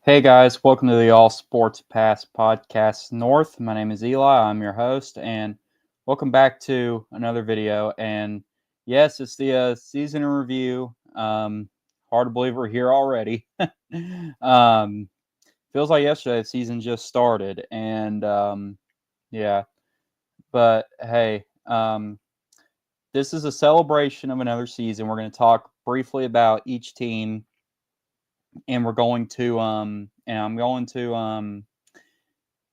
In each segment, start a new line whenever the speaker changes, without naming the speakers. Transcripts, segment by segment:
Hey guys, welcome to the All Sports Pass Podcast North. My name is Eli. I'm your host, and welcome back to another video. And yes, it's the season in review. Hard to believe we're here already. um, Feels like yesterday the season just started, and yeah. But hey, this is a celebration of another season. We're going to talk briefly about each team, and we're going to and I'm going to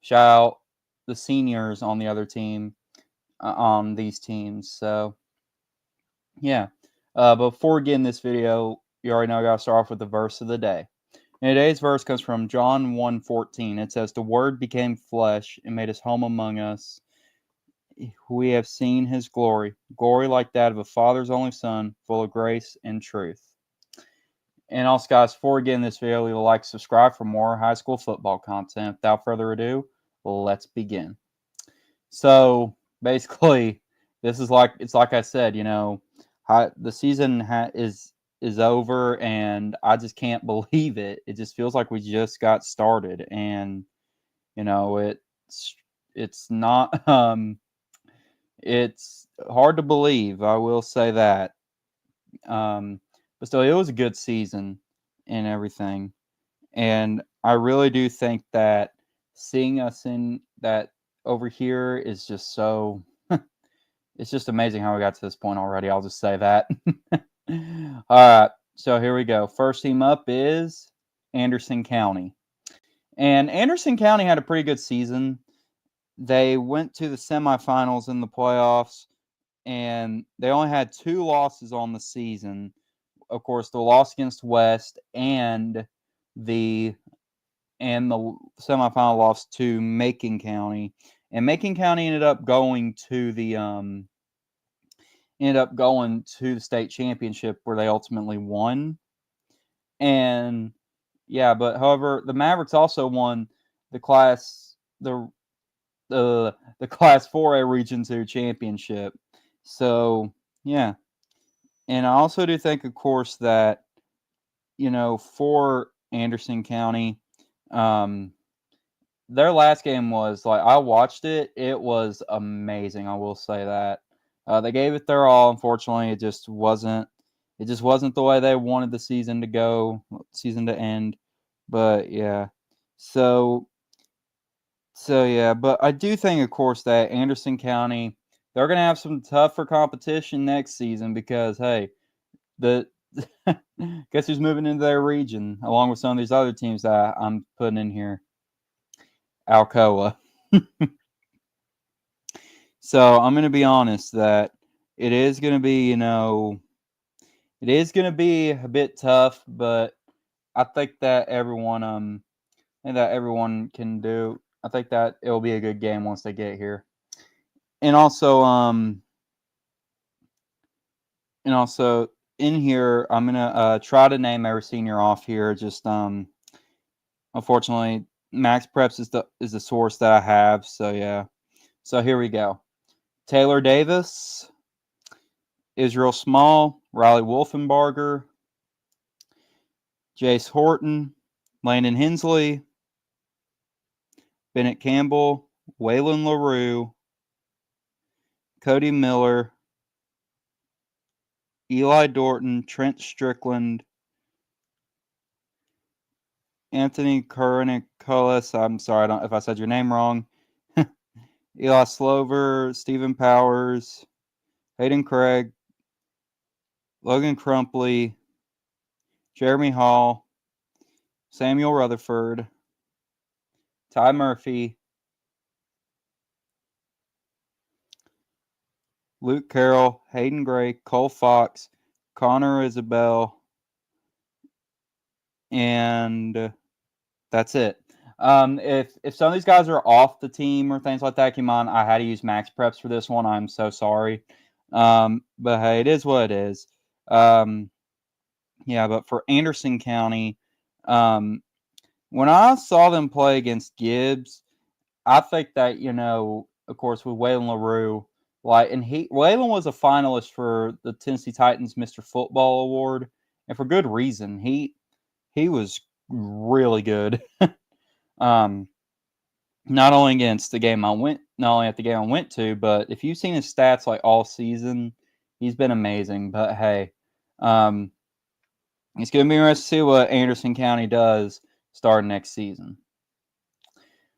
shout out the seniors on the other team on these teams. So yeah, before we get in this video, you already know I gotta start off with the verse of the day. And today's verse comes from John 1:14. It says, "The Word became flesh and made his home among us. We have seen his glory like that of a father's only son, full of grace and truth." And also, guys, before we get in this video, leave a like, subscribe for more high school football content. Without further ado, let's begin. So basically, this is like I said, the season is over, and I just can't believe it. It just feels like we just got started, and it's not it's hard to believe. I will say that, but still, it was a good season and everything. And I really do think that seeing us in that over here is just so it's just amazing how we got to this point already. I'll just say that. All right, so here we go. First team up is Anderson County. And Anderson County had a pretty good season. They went to the semifinals in the playoffs, and they only had 2 losses on the season. Of course, the loss against West the the semifinal loss to Macon County, and Macon County ended up going to the state championship where they ultimately won. And yeah, but however, the Mavericks also won the class the class 4A Region 2 championship. So yeah, and I also do think, of course, that for Anderson County, their last game was like, I watched it. It was amazing. I will say that. They gave it their all. Unfortunately, it just wasn't. It just wasn't the way they wanted the season to go, season to end. But yeah, so yeah. But I do think, of course, that Anderson County, they're gonna have some tougher competition next season because hey, the guess who's moving into their region along with some of these other teams that I'm putting in here. Alcoa. So I'm gonna be honest that it is gonna be, it is gonna be a bit tough, but I think that everyone can do. I think that it'll be a good game once they get here. And also, in here, I'm gonna try to name every senior off here. Just unfortunately, Max Preps is the source that I have. So yeah. So here we go. Taylor Davis, Israel Small, Riley Wolfenbarger, Jace Horton, Landon Hensley, Bennett Campbell, Waylon LaRue, Cody Miller, Eli Dorton, Trent Strickland, Anthony Kurnicolas. I'm sorry if I said your name wrong. Eli Slover, Stephen Powers, Hayden Craig, Logan Crumpley, Jeremy Hall, Samuel Rutherford, Ty Murphy, Luke Carroll, Hayden Gray, Cole Fox, Connor Isabel, and that's it. If some of these guys are off the team or things like that, keep in mind I had to use Max Preps for this one. I'm so sorry. But hey, it is what it is. Yeah, but for Anderson County, when I saw them play against Gibbs, I think that, of course, with Waylon LaRue, Waylon was a finalist for the Tennessee Titans Mr. Football Award, and for good reason. He was really good. um, not only against the game I went, not only at the game I went to, but if you've seen his stats like all season, he's been amazing. But hey, um, it's going to be interesting to see what Anderson County does starting next season.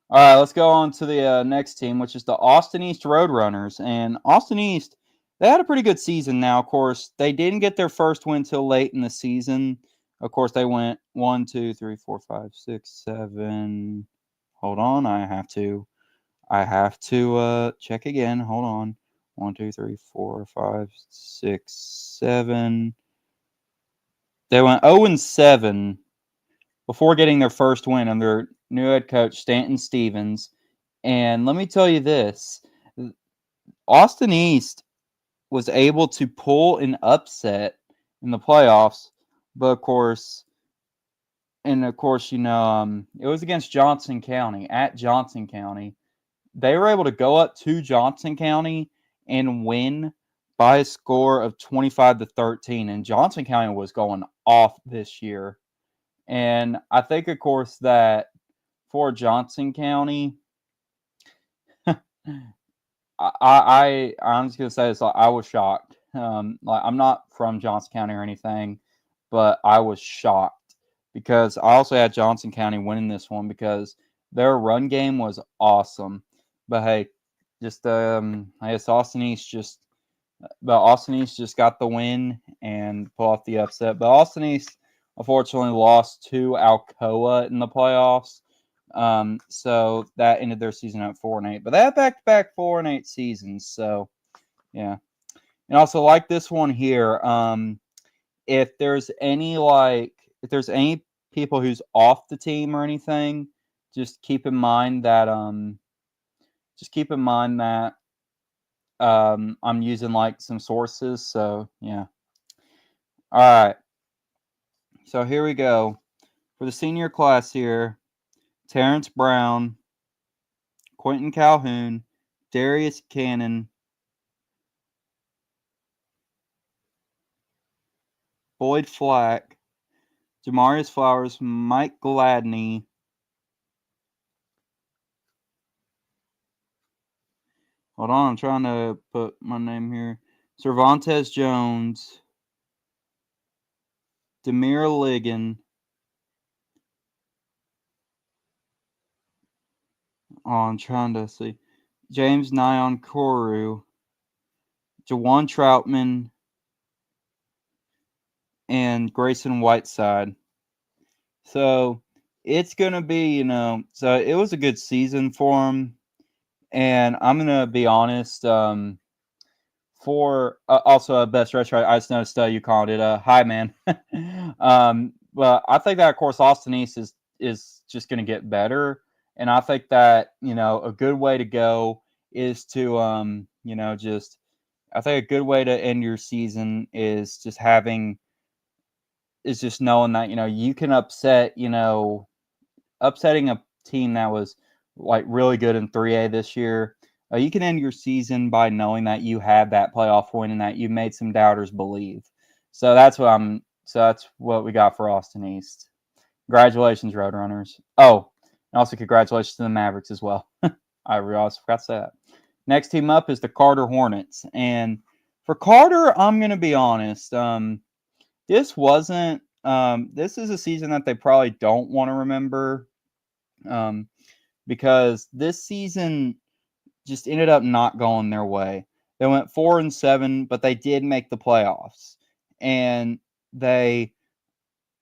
All right, let's go on to the next team, which is the Austin East Roadrunners. And Austin East, they had a pretty good season. Now, of course, they didn't get their first win till late in the season. Of course, they went 1, 2, 3, 4, 5, 6, 7. Hold on, I have to check again. Hold on. 1, 2, 3, 4, 5, 6, 7. They went 0-7 before getting their first win under new head coach Stanton Stevens. And let me tell you this, Austin East was able to pull an upset in the playoffs, but of course, it was against Johnson County, at Johnson County. They were able to go up to Johnson County and win by a score of 25-13. And Johnson County was going off this year. And I think, of course, that for Johnson County, I'm just gonna say this. Like, I was shocked. Like, I'm not from Johnson County or anything, but I was shocked because I also had Johnson County winning this one because their run game was awesome. But hey, I guess Austin East just got the win and pull off the upset. But Austin East unfortunately lost to Alcoa in the playoffs. So that ended their season at 4-8. But they had back-to-back 4-8 seasons. So yeah. And also like this one here, if there's any people who's off the team or anything, just keep in mind that I'm using like some sources. So yeah. All right. So here we go. For the senior class here, Terrence Brown, Quentin Calhoun, Darius Cannon, Boyd Flack, Jamarius Flowers, Mike Gladney, hold on, I'm trying to put my name here, Cervantes Jones, Demir Ligon, I'm trying to see, James Nyon Koru, Jawan Troutman, and Grayson Whiteside. So it's going to be, so it was a good season for him. And I'm going to be honest, for also a best retro, I just noticed you called it a high man. But I think that, of course, Austin East is just going to get better. And I think that, a good way to go is to, I think a good way to end your season is just knowing that, you can upsetting a team that was like really good in 3A this year. You can end your season by knowing that you had that playoff win and that you made some doubters believe. So that's what we got for Austin East. Congratulations, Roadrunners. Oh, and also congratulations to the Mavericks as well. I also forgot to say that. Next team up is the Carter Hornets. And for Carter, I'm going to be honest. This is a season that they probably don't want to remember, because this season just ended up not going their way. They went 4-7, but they did make the playoffs, and they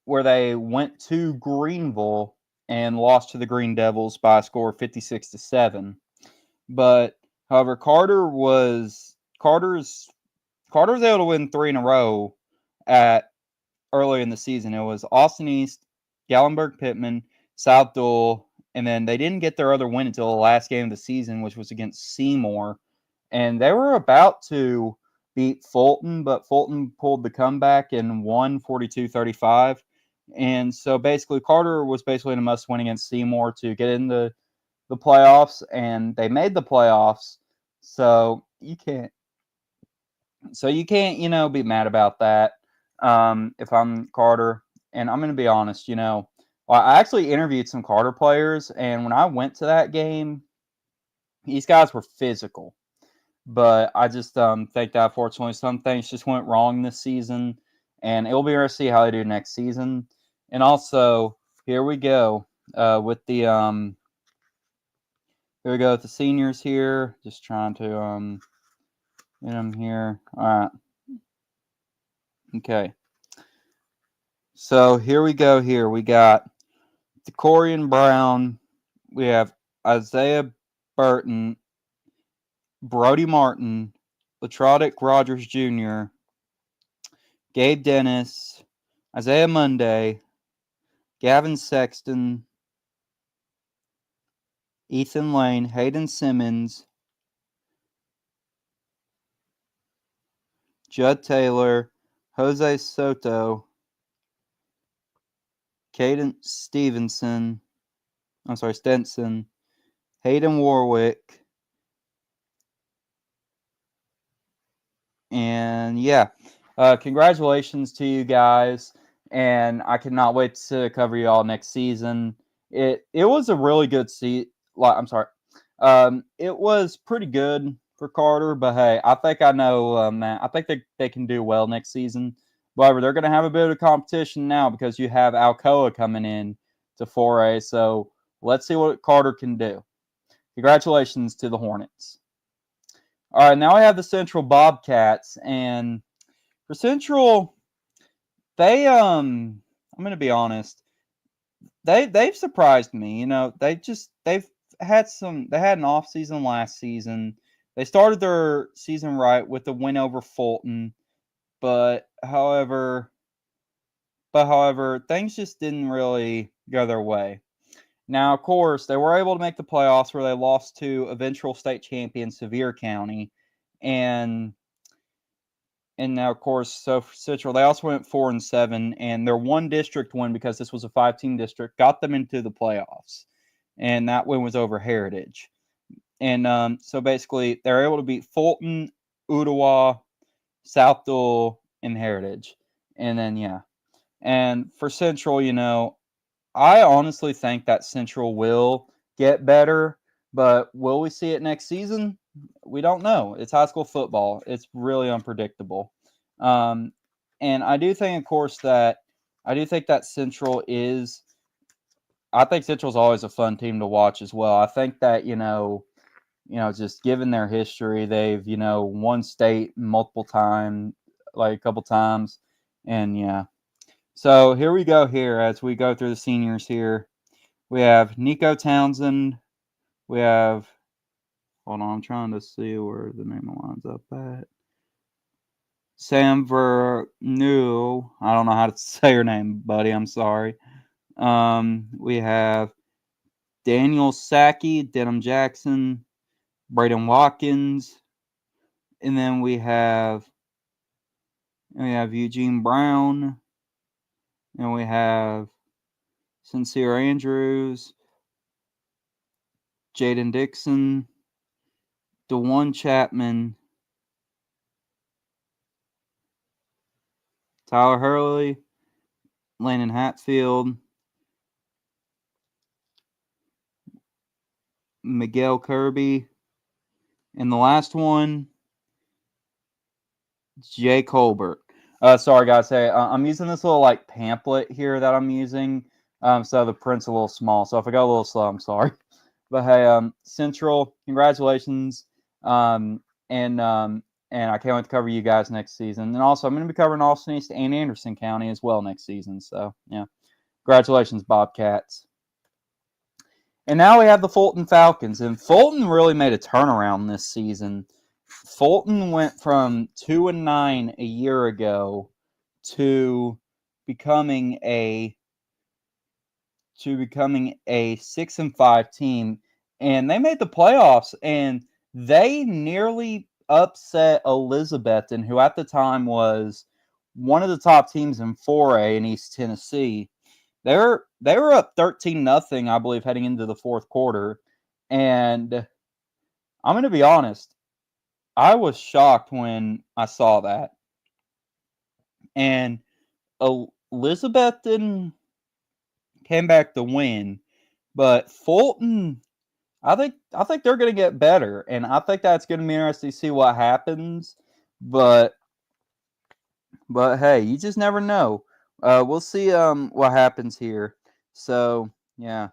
went to Greenville and lost to the Green Devils by a score of 56-7. But however, Carter was able to win 3 in a row at early in the season. It was Austin East, Gallenberg Pittman, South Dual, and then they didn't get their other win until the last game of the season, which was against Seymour. And they were about to beat Fulton, but Fulton pulled the comeback and won 42-35. And so basically Carter was basically in a must-win against Seymour to get in the playoffs, and they made the playoffs. So you can't be mad about that. If I'm Carter, and I'm going to be honest, Well, I actually interviewed some Carter players, and when I went to that game, these guys were physical. But I just think that unfortunately some things just went wrong this season, and it'll be interesting to see how they do next season. And also, here we go with the here we go with the seniors here. Just trying to get them here. All right. Okay. So here we go. Here we got Decorian Brown. We have Isaiah Burton, Brody Martin, Latrodic Rogers Jr., Gabe Dennis, Isaiah Monday, Gavin Sexton, Ethan Lane, Hayden Simmons, Judd Taylor, Jose Soto, Caden Stevenson, Stenson, Hayden Warwick, and yeah, congratulations to you guys, and I cannot wait to cover you all next season. It was a really good it was pretty good for Carter, but hey, I think I know Matt. I think they can do well next season. However, they're going to have a bit of competition now because you have Alcoa coming in to 4A. So let's see what Carter can do. Congratulations to the Hornets. All right, now I have the Central Bobcats, and for Central, I'm going to be honest, they've surprised me. You know, they've they had an off season last season. They started their season right with the win over Fulton, but however, things just didn't really go their way. Now, of course, they were able to make the playoffs where they lost to eventual state champion Sevier County, and now, of course, so for Central, they also went 4-7, and their one district win, because this was a 5-team district, got them into the playoffs, and that win was over Heritage. And so basically, they're able to beat Fulton, Ottawa, Southdool, and Heritage, and then yeah, and for Central, you know, I honestly think that Central will get better, but will we see it next season? We don't know. It's high school football. It's really unpredictable. Um, and I do think, of course, that Central is. I think Central's always a fun team to watch as well. I think that just given their history, they've won state multiple times, like a couple times, and yeah. So here we go. Here as we go through the seniors here. We have Nico Townsend. We have, hold on, I'm trying to see where the name lines up at. Sam Vernew. I don't know how to say your name, buddy. I'm sorry. We have Daniel Sackey, Denham Jackson, Braden Watkins, and then we have Eugene Brown, and we have Sincere Andrews, Jaden Dixon, DeJuan Chapman, Tyler Hurley, Landon Hatfield, Miguel Kirby, and the last one, Jay Colbert. Sorry, guys. Hey, I'm using this little like pamphlet here that I'm using. So the print's a little small. So if I go a little slow, I'm sorry. But hey, Central, congratulations. And I can't wait to cover you guys next season. And also, I'm going to be covering Austin East and Anderson County as well next season. So yeah, congratulations, Bobcats. And now we have the Fulton Falcons, and Fulton really made a turnaround this season. Fulton went from 2-9 a year ago to becoming a 6-5 team, and they made the playoffs, and they nearly upset Elizabethton, who at the time was one of the top teams in 4A in East Tennessee. They were up 13-0, I believe, heading into the fourth quarter, and I'm going to be honest, I was shocked when I saw that. And Elizabethton came back to win. But Fulton, I think they're going to get better, and I think that's going to be interesting to see what happens. But hey, you just never know. We'll see what happens here. So yeah,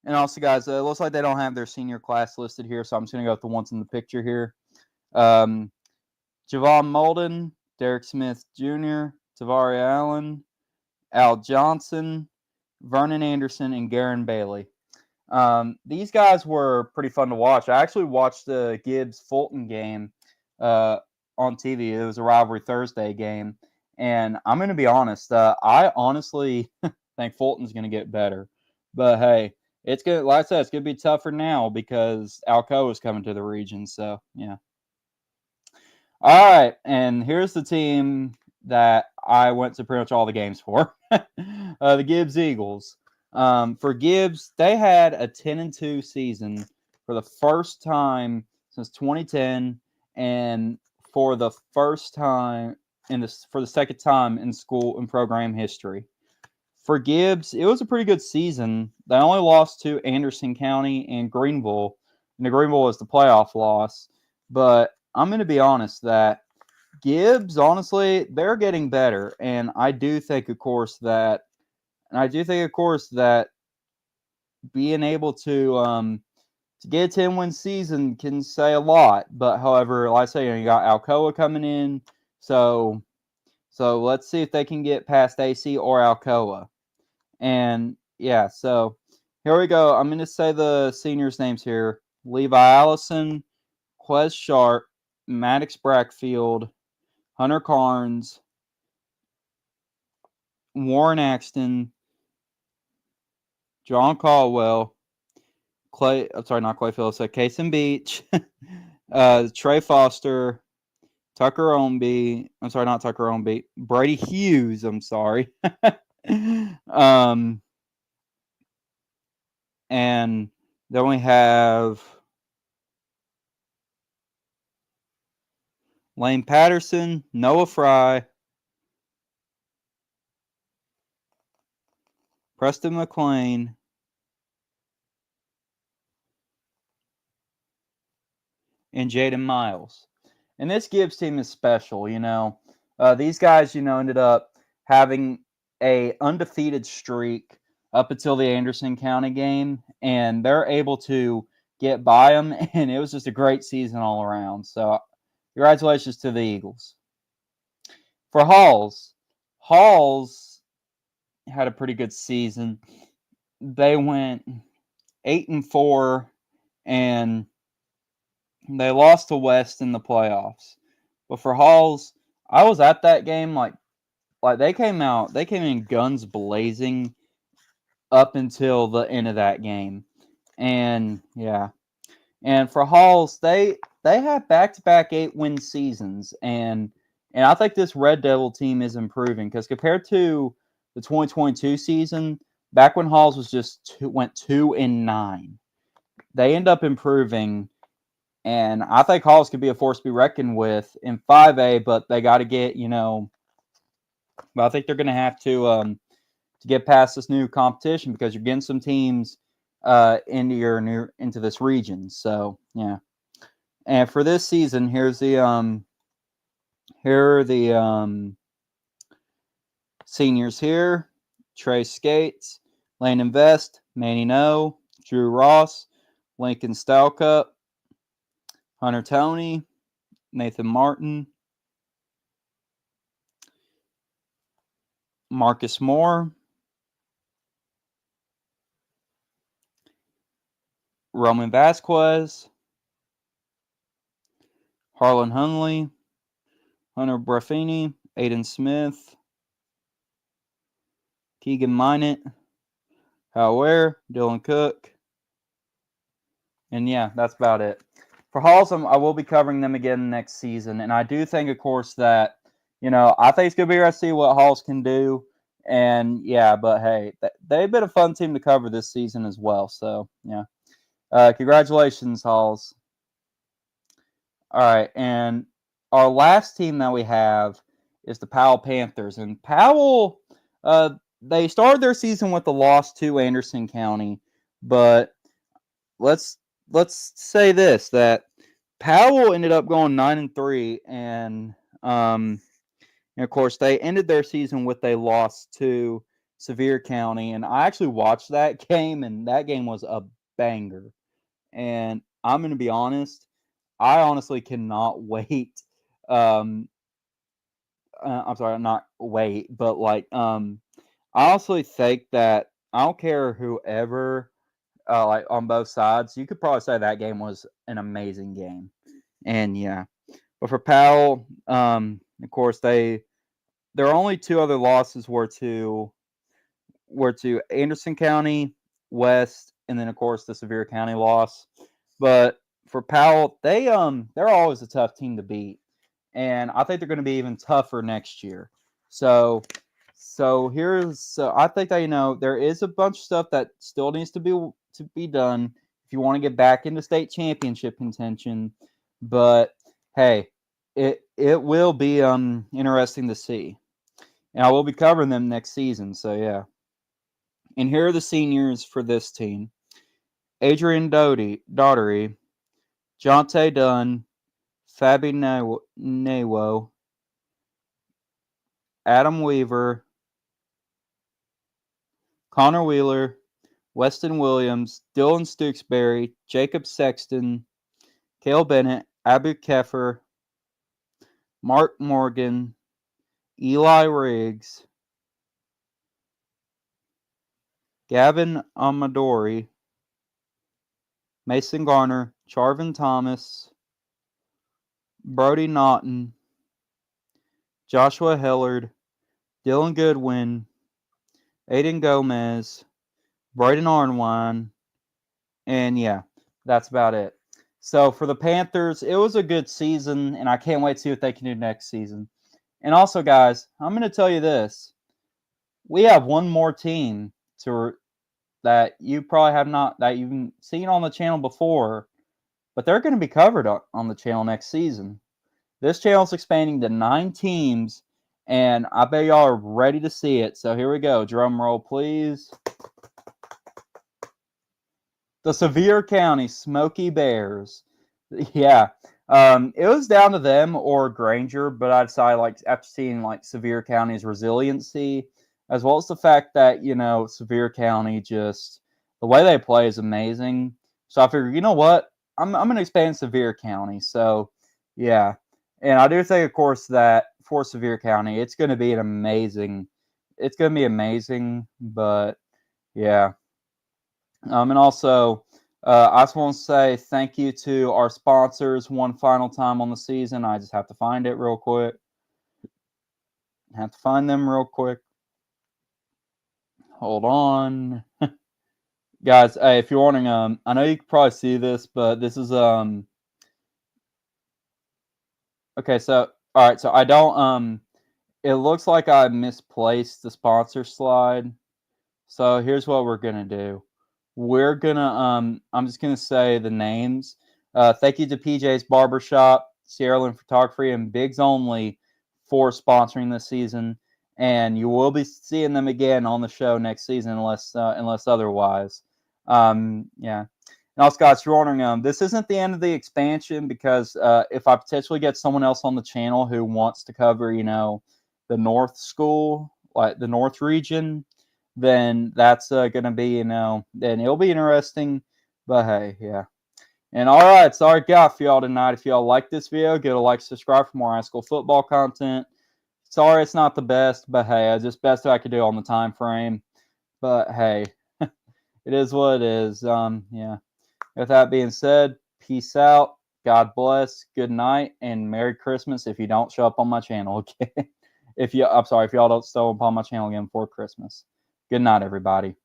and also guys, it looks like they don't have their senior class listed here, so I'm just going to go with the ones in the picture here. Javon Molden, Derek Smith Jr., Tavari Allen, Al Johnson, Vernon Anderson, and Garen Bailey. These guys were pretty fun to watch. I actually watched the Gibbs Fulton game on TV. It was a rivalry Thursday game, and I'm going to be honest. I honestly think Fulton's going to get better, but hey, it's good. Like I said, it's going to be tougher now because Alcoa is coming to the region. So yeah. All right, and here's the team that I went to pretty much all the games for. The Gibbs Eagles. For Gibbs, they had a 10-2 season for the first time since 2010, and for the first time for the second time in school and program history. For Gibbs, it was a pretty good season. They only lost to Anderson County and Greenville, and the Greenville was the playoff loss. But I'm going to be honest that Gibbs, honestly, they're getting better, and I do think, of course, that being able to get a 10-win season can say a lot. But however, like I say, you got Alcoa coming in, so let's see if they can get past AC or Alcoa. And yeah, so here we go. I'm going to say the seniors' names here: Levi Allison, Quez Sharp, Maddox Brackfield, Hunter Carnes, Warren Axton, John Caldwell, not Clay Phillips, Kason Beach, Trey Foster, Tucker Ownby. I'm sorry, not Tucker Ownby. Brady Hughes. I'm sorry. And then we have Lane Patterson, Noah Fry, Preston McLean, and Jaden Miles. And this Gibbs team is special, These guys, ended up having a undefeated streak up until the Anderson County game, and they're able to get by them, and it was just a great season all around. So congratulations to the Eagles. For Halls had a pretty good season. They went 8-4, and they lost to West in the playoffs. But for Halls, I was at that game. Like they came in guns blazing up until the end of that game, and yeah. And for Halls, they have back-to-back 8-win seasons, and I think this Red Devil team is improving because compared to the 2022 season, back when Halls was went 2-9, they end up improving, and I think Halls could be a force to be reckoned with in 5A, but they got to get but I think they're going to have to get past this new competition because you're getting some teams into this region. So yeah. And for this season, here are the seniors here: Trey Skates, Landon Vest, Manny No, Drew Ross, Lincoln Stalcup, Hunter Tony, Nathan Martin, Marcus Moore, Roman Vasquez, Harlan Hunley, Hunter Braffini, Aiden Smith, Keegan Minot, Hal Ware, Dylan Cook, and yeah, that's about it. For Halls, I will be covering them again next season, and I do think, of course, that I think it's gonna be interesting to see what Halls can do, and yeah, but hey, they've been a fun team to cover this season as well. So yeah, congratulations, Halls. All right, and our last team that we have is the Powell Panthers, and Powell, they started their season with a loss to Anderson County, but let's say this, that Powell ended up going 9-3, and of course they ended their season with a loss to Sevier County. And I actually watched that game, and that game was a banger. And I'm going to be honest, I honestly cannot wait. I'm sorry, not wait, but I honestly think that I don't care whoever, like on both sides, you could probably say that game was an amazing game. And yeah, but for Powell, of course their only two other losses were to Anderson County West, and then of course the Sevier County loss. But for Powell, they're always a tough team to beat, and I think they're going to be even tougher next year. So I think that there is a bunch of stuff that still needs to be done if you want to get back into state championship contention. But hey, it will be interesting to see, and I will be covering them next season. So yeah. And here are the seniors for this team: Adrian Daughtery, Jonte Dunn, Fabi Nawo, Adam Weaver, Connor Wheeler, Weston Williams, Dylan Stooksbury, Jacob Sexton, Cale Bennett, Abu Keffer, Mark Morgan, Eli Riggs, Gavin Amadori, Mason Garner, Charvin Thomas, Brody Naughton, Joshua Hillard, Dylan Goodwin, Aiden Gomez, Braden Arnwine, and yeah, that's about it. So for the Panthers, it was a good season, and I can't wait to see what they can do next season. And also, guys, I'm going to tell you this: we have one more team that you probably have not that you've seen on the channel before, but they're going to be covered on the channel next season. This channel is expanding to 9 teams, and I bet y'all are ready to see it. So here we go. Drum roll, please. The Sevier County Smoky Bears. Yeah. It was down to them or Granger, but I'd say after seeing Sevier County's resiliency, as well as the fact that Sevier County, just the way they play is amazing. So I figured, you know what, I'm gonna expand Sevier County. So yeah, and I do think, of course, that for Sevier County, it's gonna be amazing. But yeah. And also, I just want to say thank you to our sponsors one final time on the season. I just have to find it real quick. Have to find them real quick. Hold on. Guys, hey, if you're wondering, I know you can probably see this, but this is okay, so all right, so I don't it looks like I misplaced the sponsor slide. So here's what we're gonna do. We're gonna I'm just gonna say the names. Thank you to PJ's Barbershop, Sierra Leone Photography, and Bigs Only for sponsoring this season. And you will be seeing them again on the show next season, unless otherwise. Yeah. And also, guys, you're wondering, this isn't the end of the expansion, because if I potentially get someone else on the channel who wants to cover, the North School, like the North region, then that's going to be, then it'll be interesting. But hey, yeah. And all right, so I got for y'all tonight. If y'all like this video, give it a like, subscribe for more high school football content. Sorry it's not the best, but hey, it's just best I could do on the time frame. But hey, it is what it is. Yeah. With that being said, peace out. God bless. Good night, and Merry Christmas if you don't show up on my channel again. If y'all don't show up on my channel again for Christmas. Good night, everybody.